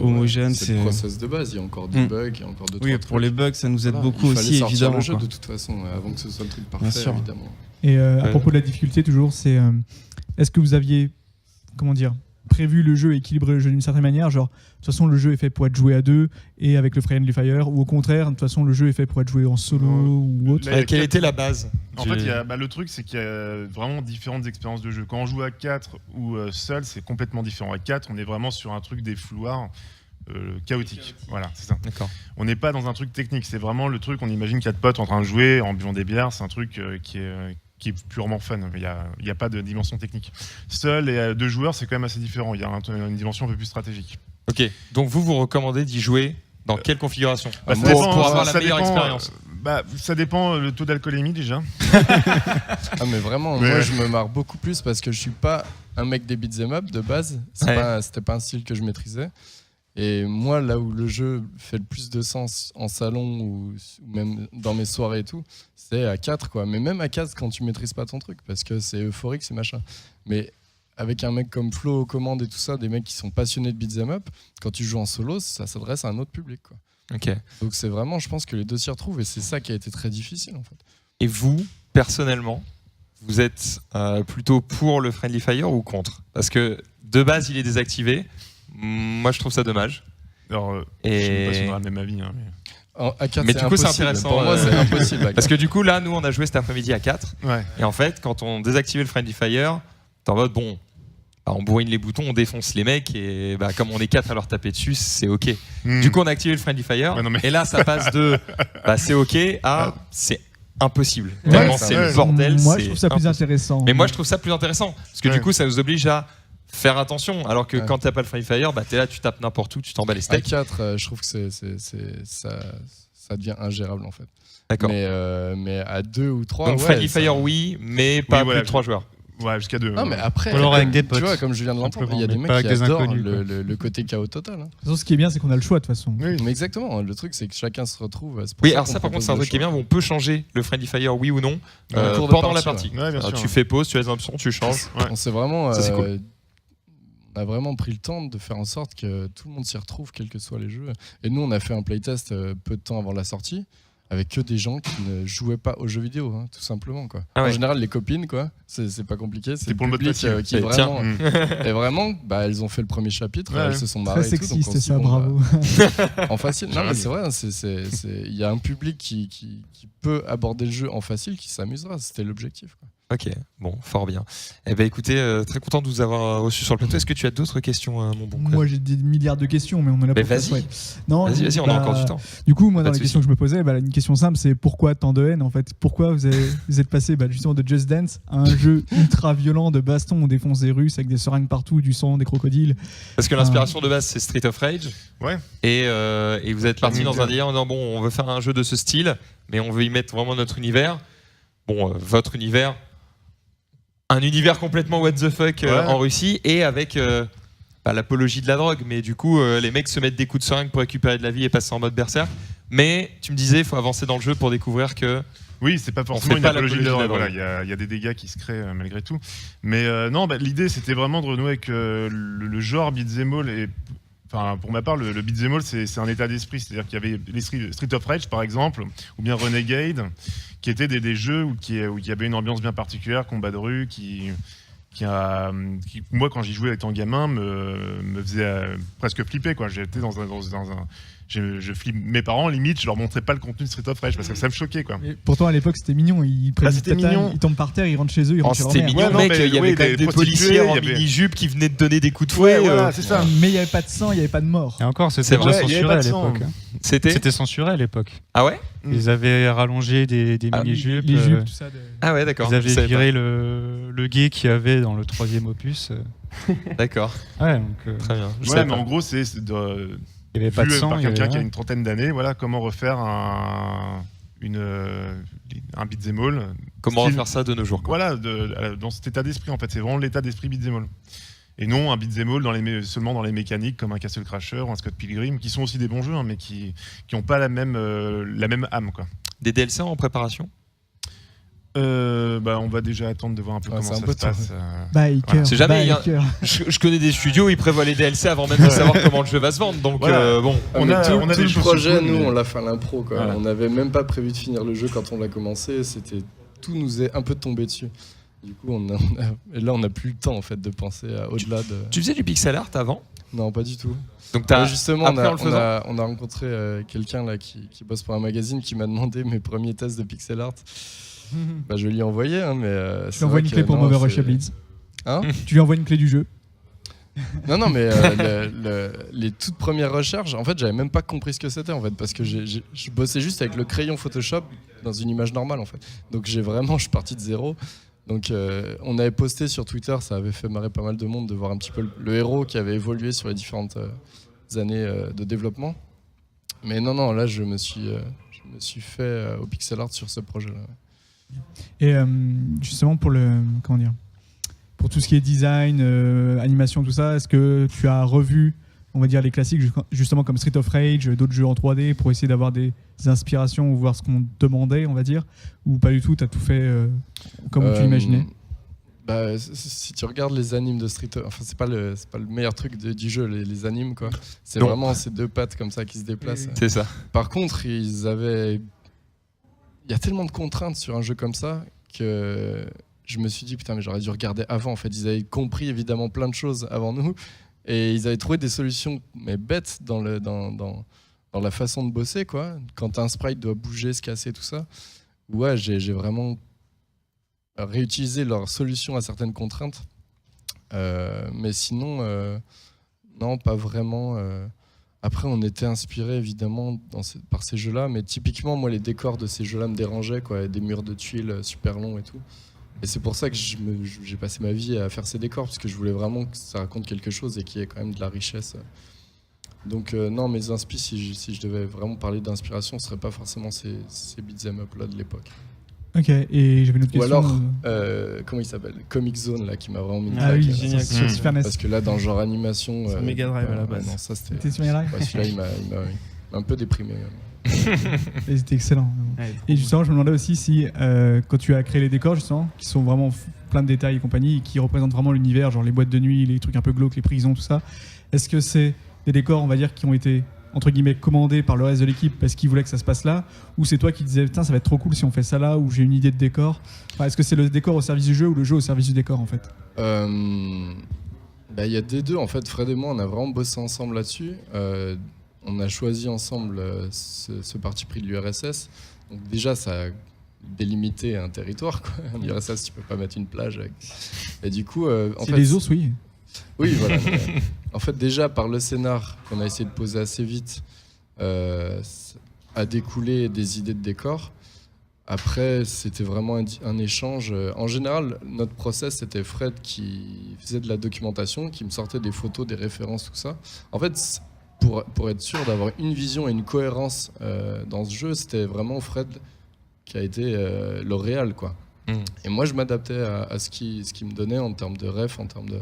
homogène. C'est le process de base. Il y a encore des bugs, il y a encore d'autres. Oui, pour les bugs, ça nous aide beaucoup aussi, évidemment. Le jeu de toute façon, avant que ce soit le truc parfait, évidemment. Et à propos de la difficulté, toujours, c'est est-ce que vous aviez, comment dire, prévu le jeu, équilibré le jeu d'une certaine manière, genre de toute façon le jeu est fait pour être joué à deux et avec le Friendly Fire, ou au contraire de toute façon le jeu est fait pour être joué en solo ou autre. Quelle était la base En fait, le truc, c'est qu'il y a vraiment différentes expériences de jeu. Quand on joue à 4 ou seul, c'est complètement différent. À 4, on est vraiment sur un truc des fouloirs chaotique. Voilà, c'est ça. D'accord. On n'est pas dans un truc technique. C'est vraiment le truc, on imagine 4 potes en train de jouer, en buvant des bières. C'est un truc qui est purement fun. Il n'y a pas de dimension technique. Seul et à 2 joueurs, c'est quand même assez différent. Il y a une dimension un peu plus stratégique. Ok, donc vous recommandez d'y jouer dans quelle configuration pour avoir la meilleure expérience ça dépend le taux d'alcoolémie déjà. Mais vraiment, moi je me marre beaucoup plus parce que je suis pas un mec des beat'em up de base. C'était pas un style que je maîtrisais. Et moi, là où le jeu fait le plus de sens en salon ou même dans mes soirées et tout, c'est à 4 quoi. Mais même à 4 quand tu maîtrises pas ton truc, parce que c'est euphorique, c'est machin. Mais avec un mec comme Flo aux commandes et tout ça, des mecs qui sont passionnés de beat'em up, quand tu joues en solo, ça s'adresse à un autre public quoi. Ok. Donc c'est vraiment, je pense que les deux s'y retrouvent et c'est ça qui a été très difficile en fait. Et vous, personnellement, vous êtes plutôt pour le Friendly Fire ou contre ? Parce que de base, il est désactivé. Moi, je trouve ça dommage. Alors, je ne sais pas si on aura le même avis. À 4, mais du coup, c'est intéressant. Pour moi, c'est impossible. Parce que du coup, là, nous, on a joué cet après-midi à 4. Ouais. Et en fait, quand on désactivait le Friendly Fire, t'es en mode, bon, on bourrine les boutons, on défonce les mecs. Et comme on est 4 à leur taper dessus, c'est OK. Du coup, on a activé le Friendly Fire. Ouais, et là, ça passe de c'est OK à c'est impossible. Ouais, Vraiment, c'est le bordel. Moi, je trouve ça plus intéressant. Mais moi, je trouve ça plus intéressant. Parce que du coup, ça nous oblige à faire attention, alors que quand t'as pas le Friendly Fire, t'es là, tu tapes n'importe où, tu t'en bats les steaks. À 4, je trouve que ça devient ingérable en fait. D'accord. Mais à 2 ou 3. Donc Friendly Fire, oui, mais pas plus de 3 joueurs. Ouais, jusqu'à 2. Non, mais après, avec des potes. Tu vois, comme je viens de l'entendre, il y a des mecs qui adorent le côté chaos total. De toute façon, ce qui est bien, c'est qu'on a le choix de toute façon. Oui. Mais exactement, le truc, c'est que chacun se retrouve. Oui, alors ça, par contre, c'est un truc qui est bien. On peut changer le Friendly Fire, oui ou non, pendant la partie. Ouais, bien sûr. Tu fais pause, tu as les options, tu changes. On s'est vraiment. Ça, c'est cool. On a vraiment pris le temps de faire en sorte que tout le monde s'y retrouve, quels que soient les jeux. Et nous, on a fait un playtest peu de temps avant la sortie, avec que des gens qui ne jouaient pas aux jeux vidéo, tout simplement. Quoi. En général, les copines, quoi, c'est pas compliqué. C'est pour le public qui est vraiment. Et vraiment, elles ont fait le premier chapitre, elles se sont marrées. Très sexiste, et tout, ça, bravo. En facile. Non, mais c'est vrai, il y a un public qui peut aborder le jeu en facile, qui s'amusera. C'était l'objectif. Quoi. Ok, bon, fort bien. Eh ben, écoutez, très content de vous avoir reçu sur le plateau. Est-ce que tu as d'autres questions, mon bon Moi, j'ai des milliards de questions, mais on en a pas. Vas-y, non, vas-y, on a encore du temps. Du coup, moi, dans les questions que je me posais, une question simple, c'est pourquoi tant de haine en fait ? Pourquoi vous êtes passé justement de Just Dance à un jeu ultra violent de baston, on défonce des Russes avec des seringues partout, du sang, des crocodiles ? Parce que l'inspiration de base, c'est Street of Rage. Ouais. Et vous êtes parti dans un délire en disant, bon, on veut faire un jeu de ce style, mais on veut y mettre vraiment notre univers. Bon, votre univers. Un univers complètement what the fuck en Russie et avec l'apologie de la drogue, mais du coup les mecs se mettent des coups de seringue pour récupérer de la vie et passer en mode berserk. Mais tu me disais, il faut avancer dans le jeu pour découvrir que oui, c'est pas forcément une apologie de la drogue. Voilà, il y a des dégâts qui se créent malgré tout. Mais non, l'idée c'était vraiment de renouer avec le genre beat'em all et enfin, pour ma part, le beat'em all, c'est un état d'esprit. C'est-à-dire qu'il y avait les Street of Rage, par exemple, ou bien Renegade, qui étaient des jeux où il y avait une ambiance bien particulière, combat de rue, qui moi, quand j'y jouais étant gamin, me faisait presque flipper, quoi. J'étais dans un je flippe mes parents, limite, je leur montrais pas le contenu de Street of Rage parce que ça me choquait, quoi. Et pourtant, à l'époque, c'était mignon. Ils prennent c'était mignon. Ils tombent par terre, ils rentrent chez eux, ils rentrent chez leur mère. C'était mignon, mec. Il y avait quand même des policiers en mini-jupe qui venaient de donner des coups de fouet. Voilà, c'est ça. Mais il n'y avait pas de sang, il n'y avait pas de mort. Et encore, c'était censuré à l'époque. C'était censuré à l'époque. Ah ouais ? Ils avaient rallongé des mini-jupes. Les jupes, tout ça. Ah ouais, d'accord. Ils avaient viré le gay qu'il y avait dans le 3e opus. D'accord. Ouais, donc. Très bien. Ouais, mais en gros, c'est il n'y avait pas de sang. Par quelqu'un qui a une trentaine d'années, voilà, comment refaire un beat'em all. Comment refaire ça de nos jours, quoi. Voilà, dans cet état d'esprit, en fait. C'est vraiment l'état d'esprit beat'em all. Et non un beat'em all seulement dans les mécaniques comme un Castle Crasher ou un Scott Pilgrim, qui sont aussi des bons jeux, mais qui n'ont pas la même âme, quoi. Des DLC en préparation ? On va déjà attendre de voir un peu comment ça se passe. Biker. C'est jamais. Je connais des studios, ils prévoient les DLC avant même de savoir comment le jeu va se vendre. Donc bon. On a tout des le projet, cool, nous, on l'a fait à l'impro. Voilà. On n'avait même pas prévu de finir le jeu quand on l'a commencé. Tout nous est un peu tombé dessus. Du coup, et là, on n'a plus le temps en fait de penser au-delà de. Tu faisais du pixel art avant? Non, pas du tout. Donc justement, on a rencontré quelqu'un là qui bosse pour un magazine qui m'a demandé mes premiers tests de pixel art. Je lui ai envoyé, hein, mais. Tu lui envoies une clé pour Mother Russia Bleeds. Hein? Tu lui envoies une clé du jeu. Non, mais les toutes premières recherches, en fait, j'avais même pas compris ce que c'était, en fait, parce que je bossais juste avec le crayon Photoshop dans une image normale, en fait. Donc je suis parti de zéro. Donc on avait posté sur Twitter, ça avait fait marrer pas mal de monde de voir un petit peu le héros qui avait évolué sur les différentes années de développement. Mais non, là, je me suis fait au pixel art sur ce projet-là. Et justement pour pour tout ce qui est design, animation, tout ça, est-ce que tu as revu, on va dire, les classiques, justement comme Street of Rage, d'autres jeux en 3D, pour essayer d'avoir des inspirations ou voir ce qu'on demandait, on va dire, ou pas du tout, tu as tout fait comme tu l'imaginais? Si tu regardes les animes de Street of Rage, c'est pas le meilleur truc du jeu, les animes, quoi. C'est vraiment ces deux pattes comme ça qui se déplacent. C'est ça. Par contre, il y a tellement de contraintes sur un jeu comme ça que je me suis dit putain, mais j'aurais dû regarder avant. En fait, ils avaient compris évidemment plein de choses avant nous et ils avaient trouvé des solutions mais bêtes dans la façon de bosser, quoi. Quand un sprite doit bouger, se casser, tout ça. Ouais, j'ai vraiment réutilisé leurs solutions à certaines contraintes. Mais sinon, non, pas vraiment. Après, on était inspiré évidemment par ces jeux-là, mais typiquement, moi, les décors de ces jeux-là me dérangeaient, quoi. Des murs de tuiles super longs et tout. Et c'est pour ça que j'ai passé ma vie à faire ces décors, parce que je voulais vraiment que ça raconte quelque chose et qu'il y ait quand même de la richesse. Donc non, mes inspi, si je devais vraiment parler d'inspiration, ce ne serait pas forcément ces beat'em up là de l'époque. Ok, et j'avais une autre question. Ou alors, comment il s'appelle, Comic Zone, là, qui m'a vraiment mis une claque. Ah oui, génial. Sur Super NES. Parce que là, dans le genre animation... C'est Mega Drive à la base. Non, ça, c'était sur Mega Drive. Ouais, celui-là, il m'a un peu déprimé. Et c'était excellent. Ouais, et justement, je me demandais aussi si, quand tu as créé les décors, justement, qui sont vraiment plein de détails et compagnie, et qui représentent vraiment l'univers, genre les boîtes de nuit, les trucs un peu glauques, les prisons, tout ça, est-ce que c'est des décors, on va dire, qui ont été entre guillemets commandés par le reste de l'équipe parce qu'ils voulaient que ça se passe là, ou c'est toi qui disais putain ça va être trop cool si on fait ça là, ou j'ai une idée de décor, enfin, est-ce que c'est le décor au service du jeu ou le jeu au service du décor en fait? Y a des deux en fait. Fred et moi on a vraiment bossé ensemble là-dessus. On a choisi ensemble ce parti pris de l'URSS. Donc déjà ça a délimité un territoire, quoi. En URSS tu peux pas mettre une plage avec... Et du coup en fait, les ours, oui. Oui, voilà. En fait, déjà, par le scénar qu'on a essayé de poser assez vite, a découlé des idées de décor. Après, c'était vraiment un échange. En général, notre process, c'était Fred qui faisait de la documentation, qui me sortait des photos, des références, tout ça. En fait, pour être sûr d'avoir une vision et une cohérence dans ce jeu, c'était vraiment Fred qui a été l'Oréal, quoi. Et moi, je m'adaptais à ce qui me donnait en termes de ref, en termes de...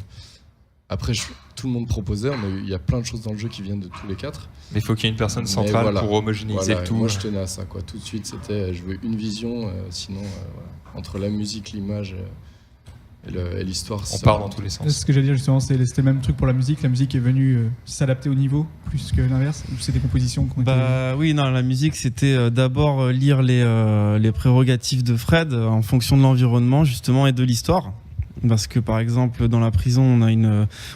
Après, tout le monde proposait, il y a plein de choses dans le jeu qui viennent de tous les quatre. Mais il faut qu'il y ait une personne centrale pour homogénéiser le tout. Moi, je tenais à ça, quoi. Tout de suite, c'était je veux une vision, sinon, entre la musique, l'image et l'histoire. On part dans tous les sens. C'est ce que j'allais dire justement, c'était le même truc pour la musique. La musique est venue s'adapter au niveau plus que l'inverse, ou c'est des compositions qu'on Oui, non, la musique, c'était d'abord lire les prérogatives de Fred en fonction de l'environnement, justement, et de l'histoire. Parce que par exemple dans la prison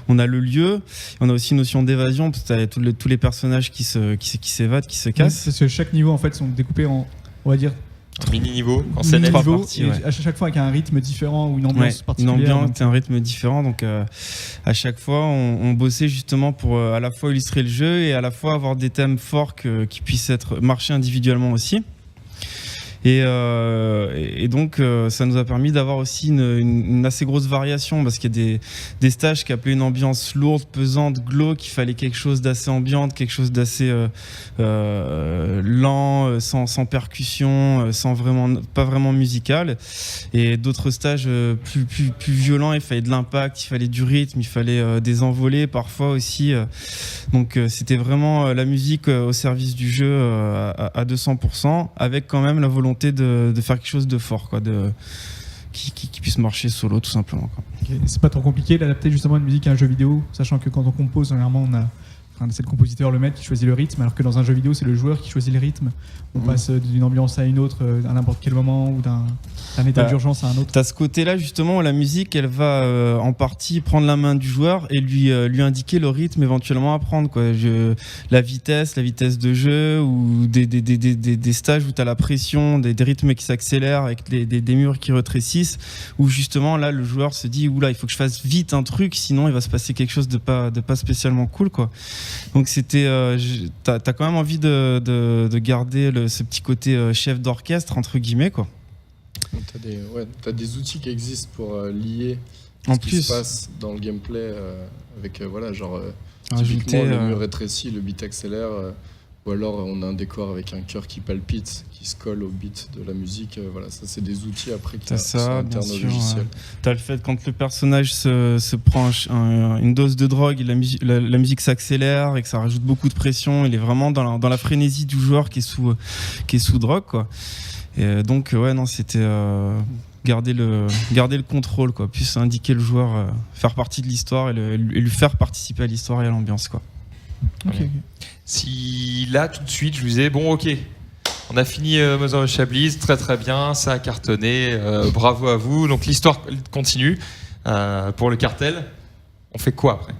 on a le lieu, on a aussi une notion d'évasion parce que t'as tous les personnages qui s'évadent, qui se cassent. Parce que chaque niveau en fait sont découpés en, on va dire, mini-niveau, en scène à chaque fois avec un rythme différent ou une ambiance particulière. Une ambiance, un rythme différent. Donc à chaque fois on bossait justement pour à la fois illustrer le jeu et à la fois avoir des thèmes forts qui puissent marcher individuellement aussi. Et donc ça nous a permis d'avoir aussi une assez grosse variation parce qu'il y a des stages qui appelaient une ambiance lourde, pesante, glauque. Il fallait quelque chose d'assez ambiante, quelque chose d'assez lent, sans percussion, pas vraiment musical. Et d'autres stages plus violents, il fallait de l'impact, il fallait du rythme, il fallait des envolées parfois aussi. Donc c'était vraiment la musique au service du jeu à 200%, avec quand même la volonté de faire quelque chose de fort, quoi, qui puisse marcher solo tout simplement, quoi. Okay. C'est pas trop compliqué d'adapter justement une musique à un jeu vidéo, sachant que quand on compose, généralement on a c'est le compositeur, le maître qui choisit le rythme, alors que dans un jeu vidéo, c'est le joueur qui choisit le rythme. On passe d'une ambiance à une autre à n'importe quel moment, ou d'un état d'urgence à un autre. T'as ce côté-là, justement, où la musique, elle va en partie prendre la main du joueur et lui indiquer le rythme éventuellement à prendre, quoi. La vitesse de jeu, ou des stages où t'as la pression, des rythmes qui s'accélèrent avec des murs qui rétrécissent, où justement, là, le joueur se dit, oula, il faut que je fasse vite un truc, sinon il va se passer quelque chose de pas spécialement cool, quoi. Donc c'était, t'as quand même envie de garder ce petit côté chef d'orchestre entre guillemets, quoi. T'as des outils qui existent pour lier en ce plus qui se passe dans le gameplay avec ajouter, typiquement le mur rétrécit, le beat accélère, ou alors on a un décor avec un cœur qui palpite, qui se colle au beat de la musique. Ça c'est des outils après qui sont internes au logiciel. T'as le fait quand le personnage se prend une dose de drogue, et la musique s'accélère et que ça rajoute beaucoup de pression. Il est vraiment dans la frénésie du joueur qui est sous drogue, quoi. Et donc c'était garder le contrôle, quoi, plus indiquer le joueur, faire partie de l'histoire et lui faire participer à l'histoire et à l'ambiance, quoi. Okay. Si là tout de suite je vous disais bon ok, on a fini Mother Russia Blitz, très très bien, ça a cartonné, bravo à vous, donc l'histoire continue pour le cartel, on fait quoi après?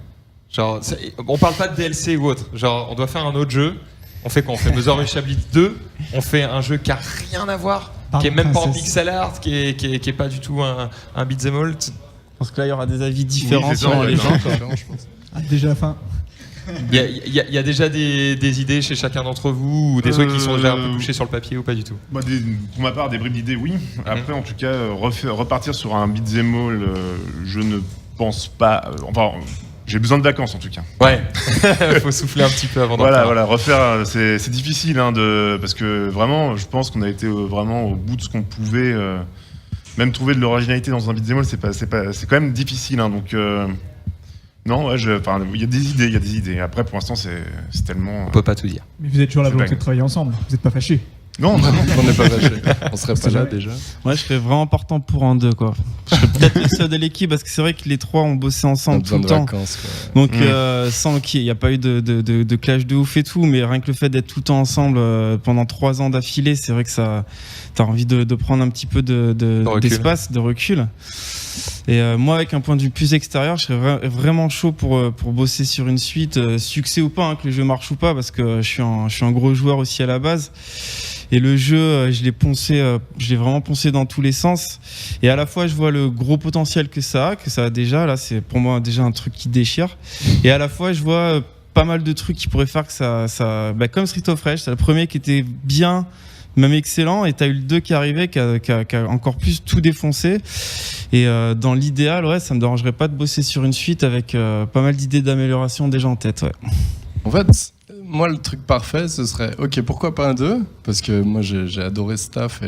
Genre, on parle pas de DLC ou autre, genre on doit faire un autre jeu, on fait quoi? On fait Mother Russia Blitz 2, on fait un jeu qui a rien à voir, qui est même pas en pixel art, qui est pas du tout un beat'em all. Parce que là il y aura des avis différents sur les gens, je pense. Déjà la fin. Il y a déjà des idées chez chacun d'entre vous, ou des trucs qui sont déjà un peu touchés sur le papier ou pas du tout? Pour ma part, des bribes d'idées, oui. Après, en tout cas, repartir sur un beat'em all, je ne pense pas. J'ai besoin de vacances en tout cas. Ouais, faut souffler un petit peu avant d'en faire. Voilà, refaire, c'est difficile parce que vraiment, je pense qu'on a été vraiment au bout de ce qu'on pouvait. Même trouver de l'originalité dans un beat'em all, c'est quand même difficile. Donc. Non, il y a des idées. Après, pour l'instant, c'est tellement. On peut pas tout dire. Mais vous êtes toujours la volonté de travailler ensemble. Vous n'êtes pas fâchés. Non, on n'est pas fâchés. On serait pas là déjà. Ouais, je serais vraiment partant pour un 2, quoi. Je serais peut-être le seul de l'équipe parce que c'est vrai que les trois ont bossé ensemble tout le temps. Vacances, donc, sans qu'il n'y a pas eu de clash de ouf et tout, mais rien que le fait d'être tout le temps ensemble pendant 3 ans d'affilée, c'est vrai que t'as envie de prendre un petit peu d'espace, de recul. Et moi, avec un point de vue plus extérieur, je serais vraiment chaud pour bosser sur une suite, succès ou pas, que le jeu marche ou pas, parce que je suis un gros joueur aussi à la base. Et le jeu, je l'ai vraiment poncé dans tous les sens. Et à la fois, je vois le gros potentiel que ça a déjà. Là, c'est pour moi déjà un truc qui déchire. Et à la fois, je vois pas mal de trucs qui pourraient faire que ça comme Street of Rage, c'est le premier qui était bien, même excellent, et t'as eu le 2 qui est arrivé, qui a encore plus tout défoncé. Et dans l'idéal, ça me dérangerait pas de bosser sur une suite avec pas mal d'idées d'amélioration déjà en tête. Ouais. En fait, moi, le truc parfait, ce serait, ok, pourquoi pas un 2 ? Parce que moi, j'ai adoré ce taf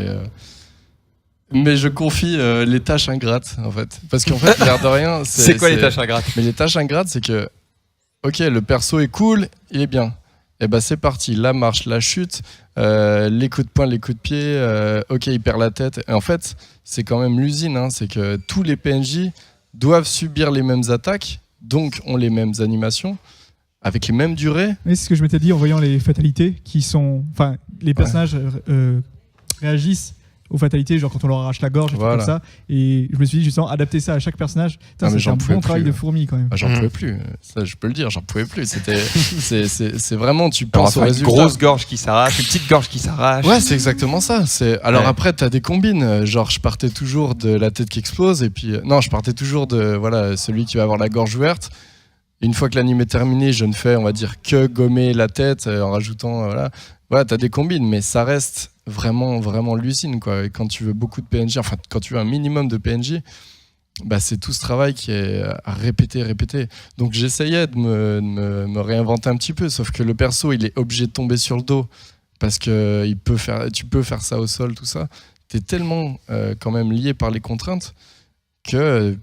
mais je confie les tâches ingrates, en fait. Parce qu'en fait, l'air de rien... C'est quoi les tâches ingrates ? Mais les tâches ingrates, c'est que, ok, le perso est cool, il est bien. Et c'est parti, la marche, la chute, les coups de poing, les coups de pied, ok, il perd la tête. Et en fait, c'est quand même l'usine, c'est que tous les PNJ doivent subir les mêmes attaques, donc ont les mêmes animations, avec les mêmes durées. Et c'est ce que je m'étais dit en voyant les fatalités qui sont... Enfin, les personnages réagissent aux fatalités, genre quand on leur arrache la gorge, comme ça. Et je me suis dit, justement, adapter ça à chaque personnage, c'est un bon travail de fourmi quand même. J'en pouvais plus, ça je peux le dire, j'en pouvais plus. C'est vraiment, tu penses au résultat. Une grosse gorge qui s'arrache, une petite gorge qui s'arrache. Ouais, c'est exactement ça. Alors après, t'as des combines, genre je partais toujours de la tête qui explose, et puis non, je partais toujours de celui qui va avoir la gorge ouverte. Une fois que l'anime est terminé, je ne fais, on va dire, que gommer la tête en rajoutant, voilà, t'as des combines, mais ça reste vraiment, vraiment l'usine, quoi. Et quand tu veux beaucoup de PNJ, enfin, quand tu veux un minimum de PNJ, c'est tout ce travail qui est à répéter. Donc j'essayais de me réinventer un petit peu, sauf que le perso, il est obligé de tomber sur le dos, parce que tu peux faire ça au sol, tout ça. T'es tellement quand même lié par les contraintes que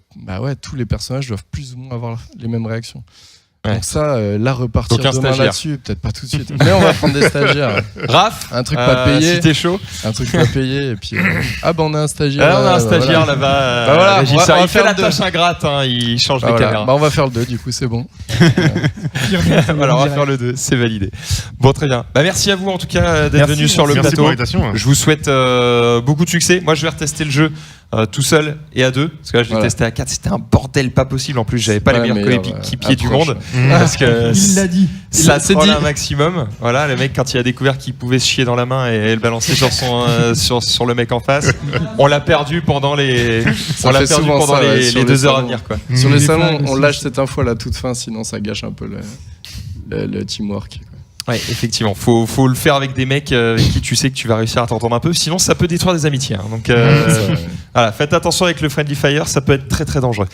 tous les personnages doivent plus ou moins avoir les mêmes réactions. Donc ça, là, repartir Donc un demain stagiaire. là-dessus, peut-être pas tout de suite. Mais on va prendre des stagiaires. Raph, Un truc pas payé. si t'es chaud. Un truc pas payé, et puis... on a un stagiaire. Ah, on a un stagiaire voilà. là-bas. Bah voilà, régisseur. on va Il fait faire la le tâche ingrate, hein, il change Bah les voilà. caméras. Bah on va faire le 2, du coup, c'est bon. Voilà, on va faire le 2, c'est validé. Bon, très bien. Bah, merci à vous en tout cas d'être venu sur le Merci pour plateau. l'invitation. Je vous souhaite beaucoup de succès. Moi, je vais retester le jeu tout seul et à 2. Parce que là, je l'ai Voilà. testé à 4. C'était un bordel pas possible. En plus, j'avais pas les meilleurs coéquipiers du approche. monde. Parce que Il l'a dit. ça C'est troll dit. un maximum. Voilà, le mec, quand il a découvert qu'il pouvait se chier dans la main et le balancer sur, sur le mec en face, on l'a perdu pendant les, Ça fait souvent ça, ouais, sur les les 2 heures à salons. venir. Quoi. Sur les Les salons, flags on aussi. lâche cette info à la toute fin, sinon ça gâche un peu le teamwork. Ouais, effectivement, faut le faire avec des mecs avec qui tu sais que tu vas réussir à t'entendre un peu, sinon ça peut détruire des amitiés. Hein. Donc voilà, faites attention avec le Friendly Fire, ça peut être très très dangereux.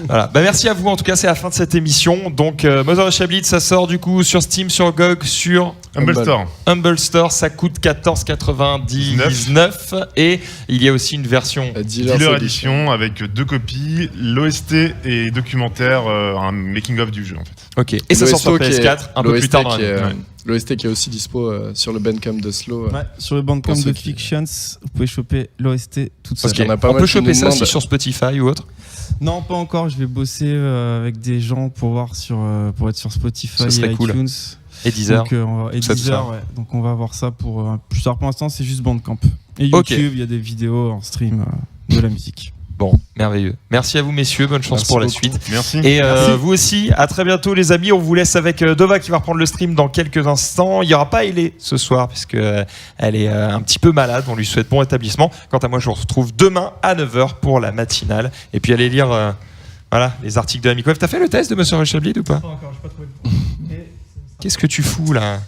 Voilà. Bah, merci à vous, en tout cas c'est la fin de cette émission. Donc Mother Russia Blitz, ça sort du coup sur Steam, sur GOG, sur Humble Store. Humble Store, ça coûte 14,99 et il y a aussi une version Dealer Edition avec 2 copies, l'OST et documentaire, un making-of du jeu en fait. Ok, et ça sort sur PS4 un peu plus tard dans l'année. L'OST qui est aussi dispo sur le Bandcamp de Slow. Ouais, sur le Bandcamp Pour ceux de qui- Fictions, vous pouvez choper l'OST toute seule. Parce qu'il y en a pas On mal peut qui choper nous ça aussi demandent- sur Spotify ou autre. Non, pas encore. Je vais bosser avec des gens pour voir pour être sur Spotify Ce serait et cool. iTunes. Et Deezer. Donc, et Ça, tout Deezer, ça. ouais. Donc on va voir ça pour plus tard. Pour l'instant, c'est juste Bandcamp. Et Ok. YouTube, il y a des vidéos en stream de la musique. Bon, merveilleux. Merci à vous messieurs, bonne chance Merci pour la beaucoup. suite. Merci. Et vous aussi, à très bientôt les amis. On vous laisse avec Dova qui va reprendre le stream dans quelques instants. Il n'y aura pas Elé ce soir puisque elle est un petit peu malade. On lui souhaite bon rétablissement. Quant à moi, je vous retrouve demain à 9h pour la matinale. Et puis allez lire voilà, les articles de la Microwave. T'as fait le test de Monsieur Russia Blitz ou pas? Pas encore, j'ai pas trouvé le temps. Mais Qu'est-ce que tu fous là?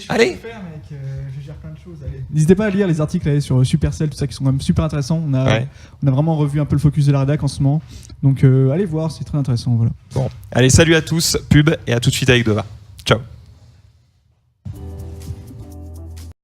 Allez. je gère plein de choses. Allez. N'hésitez pas à lire les articles allez, sur Supercell, tout ça qui sont quand même super intéressants. On a vraiment revu un peu le focus de la rédac en ce moment. Donc allez voir, c'est très intéressant. Voilà. Bon, allez, salut à tous, pub et à tout de suite avec Dova.